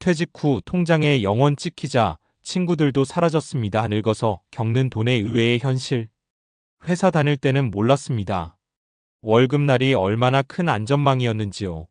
퇴직 후 통장에 0원 찍히자 친구들도 사라졌습니다. 늙어서 겪는 돈의 의외의 현실. 회사 다닐 때는 몰랐습니다. 월급날이 얼마나 큰 안전망이었는지요.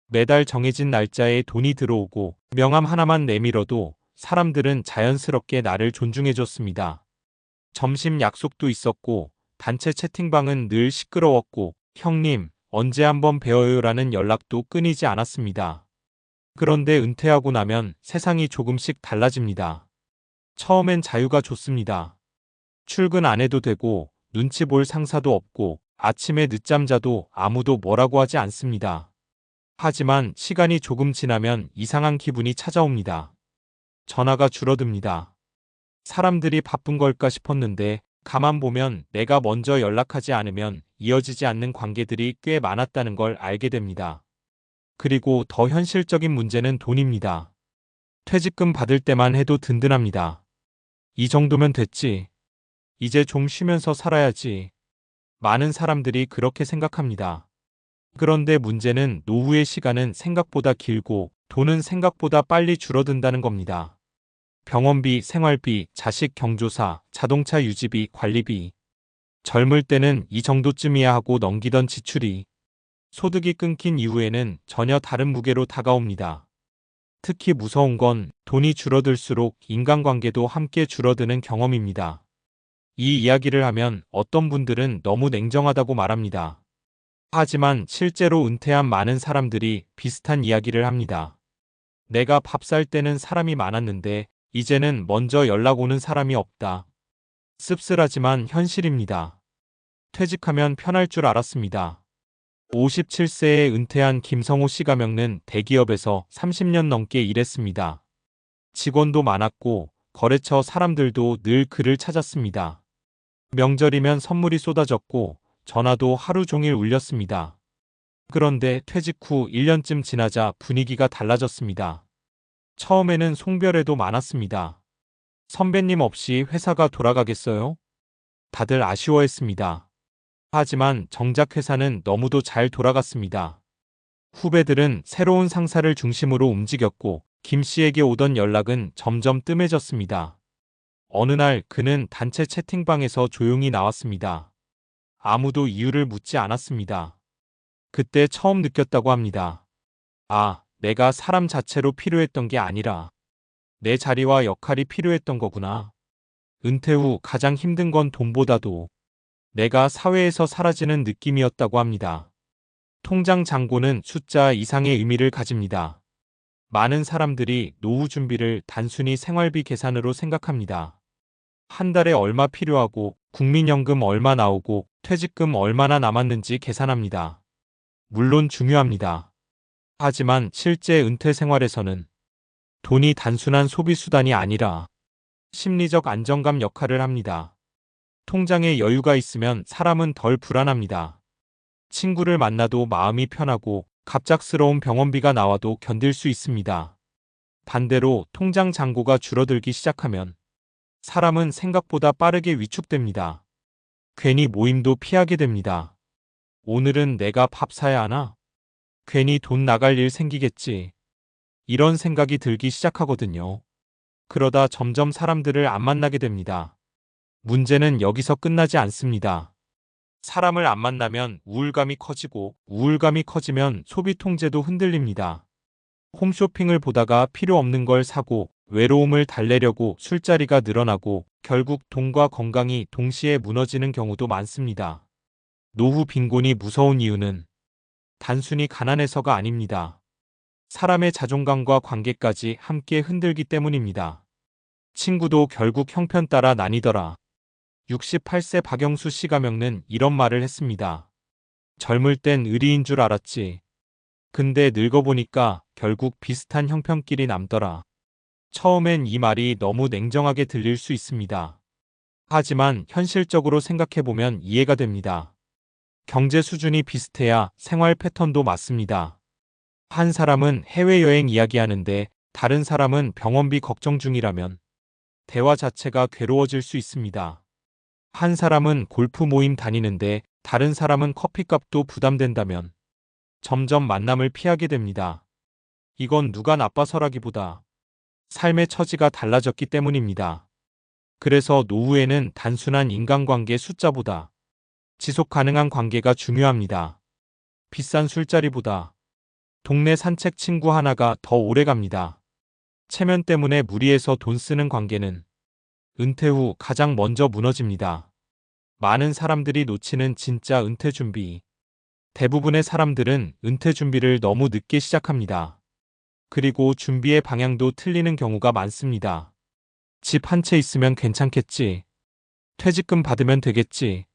매달 정해진 날짜에 돈이 들어오고 명함 하나만 내밀어도 사람들은 자연스럽게 나를 존중해줬습니다. 점심 약속도 있었고 단체 채팅방은 늘 시끄러웠고 형님, 언제 한번 배워요라는 연락도 끊이지 않았습니다. 그런데 은퇴하고 나면 세상이 조금씩 달라집니다. 처음엔 자유가 좋습니다. 출근 안 해도 되고 눈치 볼 상사도 없고 아침에 늦잠 자도 아무도 뭐라고 하지 않습니다. 하지만 시간이 조금 지나면 이상한 기분이 찾아옵니다. 전화가 줄어듭니다. 사람들이 바쁜 걸까 싶었는데 가만 보면 내가 먼저 연락하지 않으면 이어지지 않는 관계들이 꽤 많았다는 걸 알게 됩니다. 그리고 더 현실적인 문제는 돈입니다. 퇴직금 받을 때만 해도 든든합니다. 이 정도면 됐지. 이제 좀 쉬면서 살아야지. 많은 사람들이 그렇게 생각합니다. 그런데 문제는 노후의 시간은 생각보다 길고 돈은 생각보다 빨리 줄어든다는 겁니다. 병원비, 생활비, 자식 경조사, 자동차 유지비, 관리비. 젊을 때는 이 정도쯤이야 하고 넘기던 지출이 소득이 끊긴 이후에는 전혀 다른 무게로 다가옵니다. 특히 무서운 건 돈이 줄어들수록 인간관계도 함께 줄어드는 경험입니다. 이 이야기를 하면 어떤 분들은 너무 냉정하다고 말합니다. 하지만 실제로 은퇴한 많은 사람들이 비슷한 이야기를 합니다. 내가 밥 살 때는 사람이 많았는데 이제는 먼저 연락 오는 사람이 없다. 씁쓸하지만 현실입니다. 퇴직하면 편할 줄 알았습니다. 57세에 은퇴한 김성호 씨가 겪는 대기업에서 30년 넘게 일했습니다. 직원도 많았고 거래처 사람들도 늘 그를 찾았습니다. 명절이면 선물이 쏟아졌고 전화도 하루 종일 울렸습니다. 그런데 퇴직 후 1년쯤 지나자 분위기가 달라졌습니다. 처음에는 송별회도 많았습니다. 선배님 없이 회사가 돌아가겠어요? 다들 아쉬워했습니다. 하지만 정작 회사는 너무도 잘 돌아갔습니다. 후배들은 새로운 상사를 중심으로 움직였고 김 씨에게 오던 연락은 점점 뜸해졌습니다. 어느 날 그는 단체 채팅방에서 조용히 나왔습니다. 아무도 이유를 묻지 않았습니다. 그때 처음 느꼈다고 합니다. 아, 내가 사람 자체로 필요했던 게 아니라 내 자리와 역할이 필요했던 거구나. 은퇴 후 가장 힘든 건 돈보다도 내가 사회에서 사라지는 느낌이었다고 합니다. 통장 잔고는 숫자 이상의 의미를 가집니다. 많은 사람들이 노후 준비를 단순히 생활비 계산으로 생각합니다. 한 달에 얼마 필요하고 국민연금 얼마 나오고 퇴직금 얼마나 남았는지 계산합니다. 물론 중요합니다. 하지만 실제 은퇴 생활에서는 돈이 단순한 소비수단이 아니라 심리적 안정감 역할을 합니다. 통장에 여유가 있으면 사람은 덜 불안합니다. 친구를 만나도 마음이 편하고 갑작스러운 병원비가 나와도 견딜 수 있습니다. 반대로 통장 잔고가 줄어들기 시작하면 사람은 생각보다 빠르게 위축됩니다. 괜히 모임도 피하게 됩니다. 오늘은 내가 밥 사야 하나? 괜히 돈 나갈 일 생기겠지. 이런 생각이 들기 시작하거든요. 그러다 점점 사람들을 안 만나게 됩니다. 문제는 여기서 끝나지 않습니다. 사람을 안 만나면 우울감이 커지고 우울감이 커지면 소비 통제도 흔들립니다. 홈쇼핑을 보다가 필요 없는 걸 사고 외로움을 달래려고 술자리가 늘어나고 결국 돈과 건강이 동시에 무너지는 경우도 많습니다. 노후 빈곤이 무서운 이유는 단순히 가난해서가 아닙니다. 사람의 자존감과 관계까지 함께 흔들기 때문입니다. 친구도 결국 형편 따라 나뉘더라. 68세 박영수 씨가 겪는 이런 말을 했습니다. 젊을 땐 의리인 줄 알았지. 근데 늙어보니까 결국 비슷한 형편끼리 남더라. 처음엔 이 말이 너무 냉정하게 들릴 수 있습니다. 하지만 현실적으로 생각해보면 이해가 됩니다. 경제 수준이 비슷해야 생활 패턴도 맞습니다. 한 사람은 해외여행 이야기하는데 다른 사람은 병원비 걱정 중이라면 대화 자체가 괴로워질 수 있습니다. 한 사람은 골프 모임 다니는데 다른 사람은 커피값도 부담된다면 점점 만남을 피하게 됩니다. 이건 누가 나빠서라기보다 삶의 처지가 달라졌기 때문입니다. 그래서 노후에는 단순한 인간관계 숫자보다 지속 가능한 관계가 중요합니다. 비싼 술자리보다 동네 산책 친구 하나가 더 오래 갑니다. 체면 때문에 무리해서 돈 쓰는 관계는 은퇴 후 가장 먼저 무너집니다. 많은 사람들이 놓치는 진짜 은퇴 준비. 대부분의 사람들은 은퇴 준비를 너무 늦게 시작합니다. 그리고 준비의 방향도 틀리는 경우가 많습니다. 집 한 채 있으면 괜찮겠지. 퇴직금 받으면 되겠지.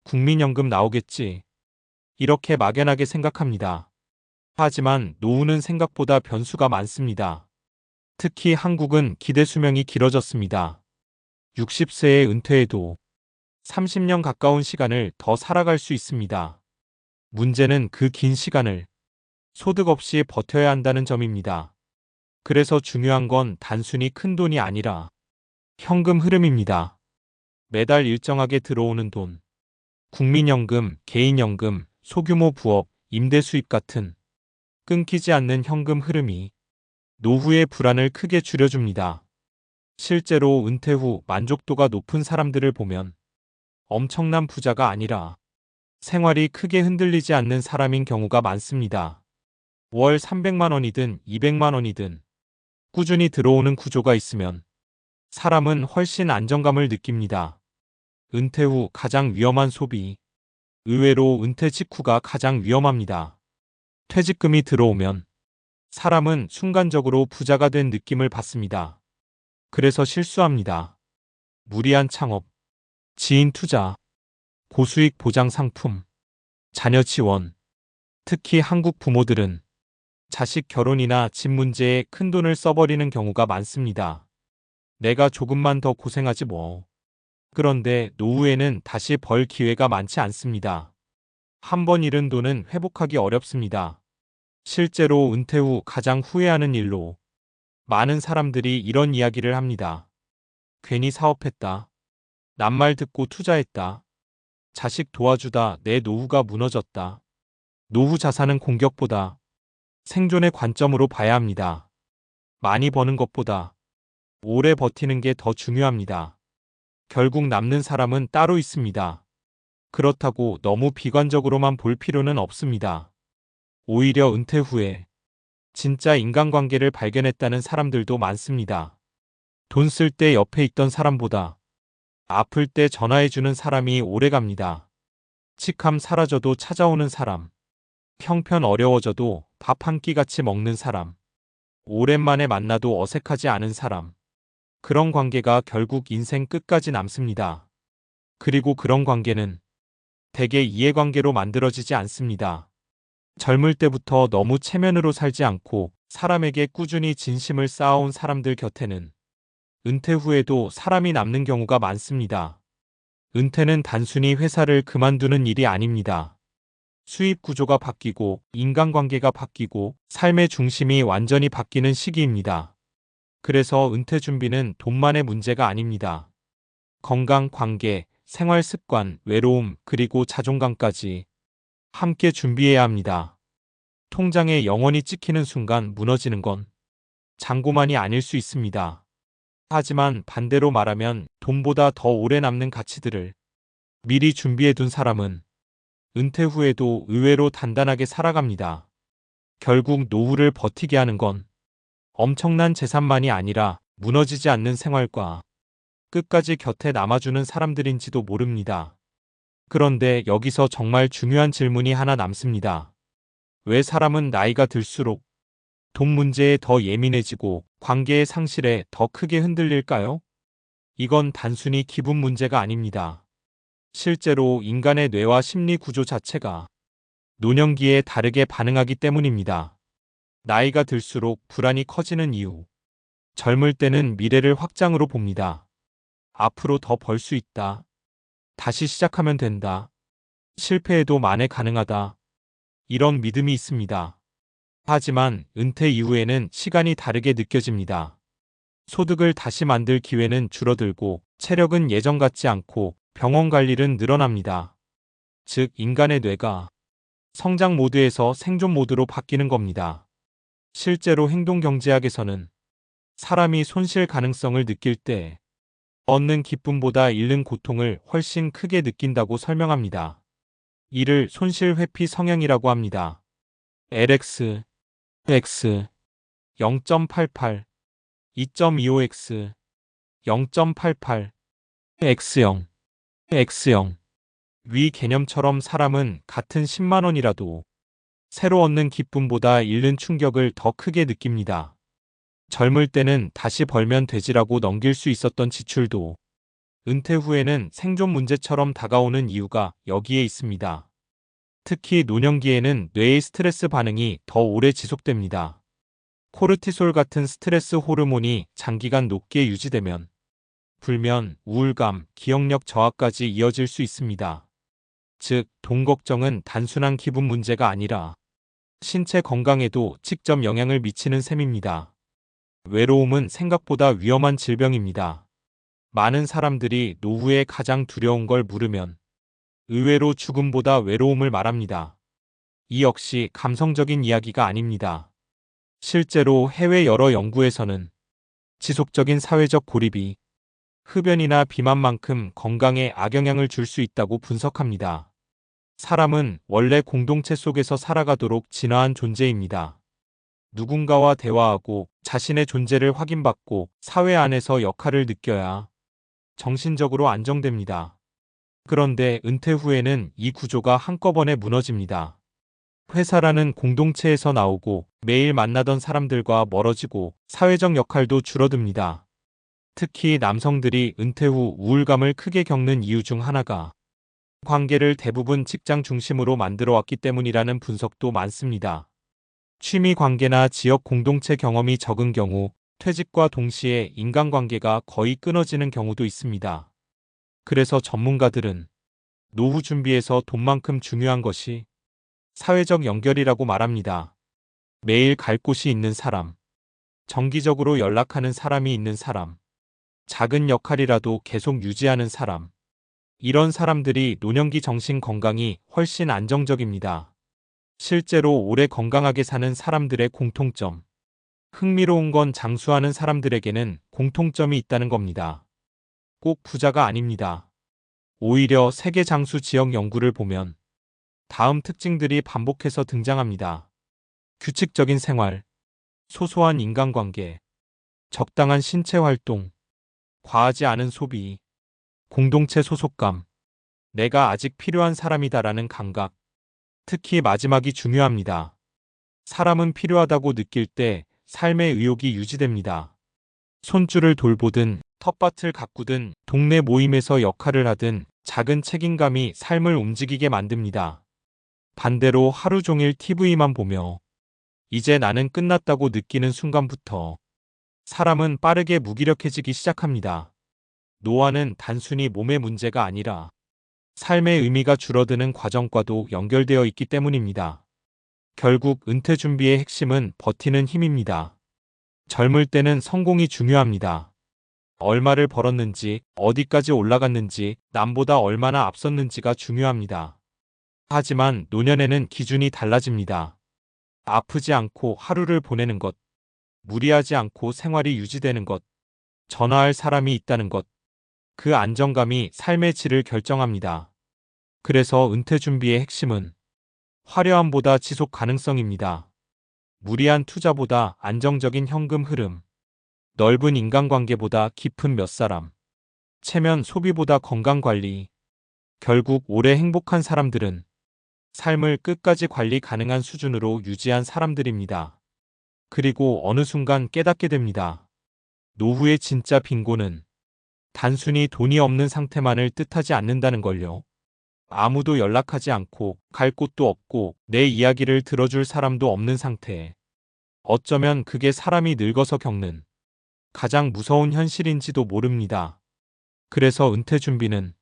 국민연금 나오겠지. 이렇게 막연하게 생각합니다. 하지만 노후는 생각보다 변수가 많습니다. 특히 한국은 기대 수명이 길어졌습니다. 60세에 은퇴해도 30년 가까운 시간을 더 살아갈 수 있습니다. 문제는 그 긴 시간을 소득 없이 버텨야 한다는 점입니다. 그래서 중요한 건 단순히 큰 돈이 아니라 현금 흐름입니다. 매달 일정하게 들어오는 돈, 국민연금, 개인연금, 소규모 부업, 임대 수입 같은 끊기지 않는 현금 흐름이 노후의 불안을 크게 줄여줍니다. 실제로 은퇴 후 만족도가 높은 사람들을 보면 엄청난 부자가 아니라 생활이 크게 흔들리지 않는 사람인 경우가 많습니다. 월 300만 원이든 200만 원이든 꾸준히 들어오는 구조가 있으면 사람은 훨씬 안정감을 느낍니다. 은퇴 후 가장 위험한 소비. 의외로 은퇴 직후가 가장 위험합니다. 퇴직금이 들어오면 사람은 순간적으로 부자가 된 느낌을 받습니다. 그래서 실수합니다. 무리한 창업, 지인 투자, 고수익 보장 상품, 자녀 지원. 특히 한국 부모들은 자식 결혼이나 집 문제에 큰 돈을 써버리는 경우가 많습니다. 내가 조금만 더 고생하지 뭐. 그런데 노후에는 다시 벌 기회가 많지 않습니다. 한 번 잃은 돈은 회복하기 어렵습니다. 실제로 은퇴 후 가장 후회하는 일로 많은 사람들이 이런 이야기를 합니다. 괜히 사업했다. 남 말 듣고 투자했다. 자식 도와주다 내 노후가 무너졌다. 노후 자산은 공격보다 생존의 관점으로 봐야 합니다. 많이 버는 것보다 오래 버티는 게 더 중요합니다. 결국 남는 사람은 따로 있습니다. 그렇다고 너무 비관적으로만 볼 필요는 없습니다. 오히려 은퇴 후에 진짜 인간관계를 발견했다는 사람들도 많습니다. 돈 쓸 때 옆에 있던 사람보다 아플 때 전화해주는 사람이 오래 갑니다. 직함 사라져도 찾아오는 사람. 형편 어려워져도 밥 한 끼 같이 먹는 사람. 오랜만에 만나도 어색하지 않은 사람. 그런 관계가 결국 인생 끝까지 남습니다. 그리고 그런 관계는 대개 이해관계로 만들어지지 않습니다. 젊을 때부터 너무 체면으로 살지 않고 사람에게 꾸준히 진심을 쌓아온 사람들 곁에는 은퇴 후에도 사람이 남는 경우가 많습니다. 은퇴는 단순히 회사를 그만두는 일이 아닙니다. 수입 구조가 바뀌고 인간관계가 바뀌고 삶의 중심이 완전히 바뀌는 시기입니다. 그래서 은퇴 준비는 돈만의 문제가 아닙니다. 건강, 관계, 생활 습관, 외로움, 그리고 자존감까지 함께 준비해야 합니다. 통장에 영원히 찍히는 순간 무너지는 건 잔고만이 아닐 수 있습니다. 하지만 반대로 말하면 돈보다 더 오래 남는 가치들을 미리 준비해둔 사람은 은퇴 후에도 의외로 단단하게 살아갑니다. 결국 노후를 버티게 하는 건 엄청난 재산만이 아니라 무너지지 않는 생활과 끝까지 곁에 남아주는 사람들인지도 모릅니다. 그런데 여기서 정말 중요한 질문이 하나 남습니다. 왜 사람은 나이가 들수록 돈 문제에 더 예민해지고 관계의 상실에 더 크게 흔들릴까요? 이건 단순히 기분 문제가 아닙니다. 실제로 인간의 뇌와 심리 구조 자체가 노년기에 다르게 반응하기 때문입니다. 나이가 들수록 불안이 커지는 이유. 젊을 때는 미래를 확장으로 봅니다. 앞으로 더 벌 수 있다. 다시 시작하면 된다. 실패해도 만회 가능하다. 이런 믿음이 있습니다. 하지만 은퇴 이후에는 시간이 다르게 느껴집니다. 소득을 다시 만들 기회는 줄어들고 체력은 예전 같지 않고 병원 갈 일은 늘어납니다. 즉, 인간의 뇌가 성장 모드에서 생존 모드로 바뀌는 겁니다. 실제로 행동경제학에서는 사람이 손실 가능성을 느낄 때 얻는 기쁨보다 잃는 고통을 훨씬 크게 느낀다고 설명합니다. 이를 손실 회피 성향이라고 합니다. LX, X 0.88, 2.25X 0.88, X0, X0 위 개념처럼 사람은 같은 10만 원이라도 새로 얻는 기쁨보다 잃는 충격을 더 크게 느낍니다. 젊을 때는 다시 벌면 되지라고 넘길 수 있었던 지출도 은퇴 후에는 생존 문제처럼 다가오는 이유가 여기에 있습니다. 특히 노년기에는 뇌의 스트레스 반응이 더 오래 지속됩니다. 코르티솔 같은 스트레스 호르몬이 장기간 높게 유지되면 불면, 우울감, 기억력 저하까지 이어질 수 있습니다. 즉, 돈 걱정은 단순한 기분 문제가 아니라 신체 건강에도 직접 영향을 미치는 셈입니다. 외로움은 생각보다 위험한 질병입니다. 많은 사람들이 노후에 가장 두려운 걸 물으면 의외로 죽음보다 외로움을 말합니다. 이 역시 감성적인 이야기가 아닙니다. 실제로 해외 여러 연구에서는 지속적인 사회적 고립이 흡연이나 비만만큼 건강에 악영향을 줄 수 있다고 분석합니다. 사람은 원래 공동체 속에서 살아가도록 진화한 존재입니다. 누군가와 대화하고 자신의 존재를 확인받고 사회 안에서 역할을 느껴야 정신적으로 안정됩니다. 그런데 은퇴 후에는 이 구조가 한꺼번에 무너집니다. 회사라는 공동체에서 나오고 매일 만나던 사람들과 멀어지고 사회적 역할도 줄어듭니다. 특히 남성들이 은퇴 후 우울감을 크게 겪는 이유 중 하나가 관계를 대부분 직장 중심으로 만들어 왔기 때문이라는 분석도 많습니다. 취미 관계나 지역 공동체 경험이 적은 경우 퇴직과 동시에 인간관계가 거의 끊어지는 경우도 있습니다. 그래서 전문가들은 노후 준비에서 돈만큼 중요한 것이 사회적 연결이라고 말합니다. 매일 갈 곳이 있는 사람, 정기적으로 연락하는 사람이 있는 사람, 작은 역할이라도 계속 유지하는 사람. 이런 사람들이 노년기 정신 건강이 훨씬 안정적입니다. 실제로 오래 건강하게 사는 사람들의 공통점. 흥미로운 건 장수하는 사람들에게는 공통점이 있다는 겁니다. 꼭 부자가 아닙니다. 오히려 세계 장수 지역 연구를 보면 다음 특징들이 반복해서 등장합니다. 규칙적인 생활, 소소한 인간관계, 적당한 신체 활동, 과하지 않은 소비, 공동체 소속감, 내가 아직 필요한 사람이다라는 감각. 특히 마지막이 중요합니다. 사람은 필요하다고 느낄 때 삶의 의욕이 유지됩니다. 손주를 돌보든 텃밭을 가꾸든 동네 모임에서 역할을 하든 작은 책임감이 삶을 움직이게 만듭니다. 반대로 하루 종일 TV만 보며 이제 나는 끝났다고 느끼는 순간부터 사람은 빠르게 무기력해지기 시작합니다. 노화는 단순히 몸의 문제가 아니라 삶의 의미가 줄어드는 과정과도 연결되어 있기 때문입니다. 결국 은퇴 준비의 핵심은 버티는 힘입니다. 젊을 때는 성공이 중요합니다. 얼마를 벌었는지, 어디까지 올라갔는지, 남보다 얼마나 앞섰는지가 중요합니다. 하지만 노년에는 기준이 달라집니다. 아프지 않고 하루를 보내는 것, 무리하지 않고 생활이 유지되는 것, 전화할 사람이 있다는 것, 그 안정감이 삶의 질을 결정합니다. 그래서 은퇴 준비의 핵심은 화려함보다 지속 가능성입니다. 무리한 투자보다 안정적인 현금 흐름, 넓은 인간관계보다 깊은 몇 사람, 체면 소비보다 건강관리. 결국 오래 행복한 사람들은 삶을 끝까지 관리 가능한 수준으로 유지한 사람들입니다. 그리고 어느 순간 깨닫게 됩니다. 노후의 진짜 빈곤은 단순히 돈이 없는 상태만을 뜻하지 않는다는 걸요. 아무도 연락하지 않고 갈 곳도 없고 내 이야기를 들어줄 사람도 없는 상태. 어쩌면 그게 사람이 늙어서 겪는 가장 무서운 현실인지도 모릅니다. 그래서 은퇴 준비는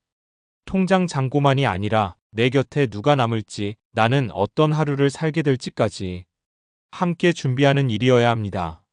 통장 잔고만이 아니라 내 곁에 누가 남을지, 나는 어떤 하루를 살게 될지까지 함께 준비하는 일이어야 합니다.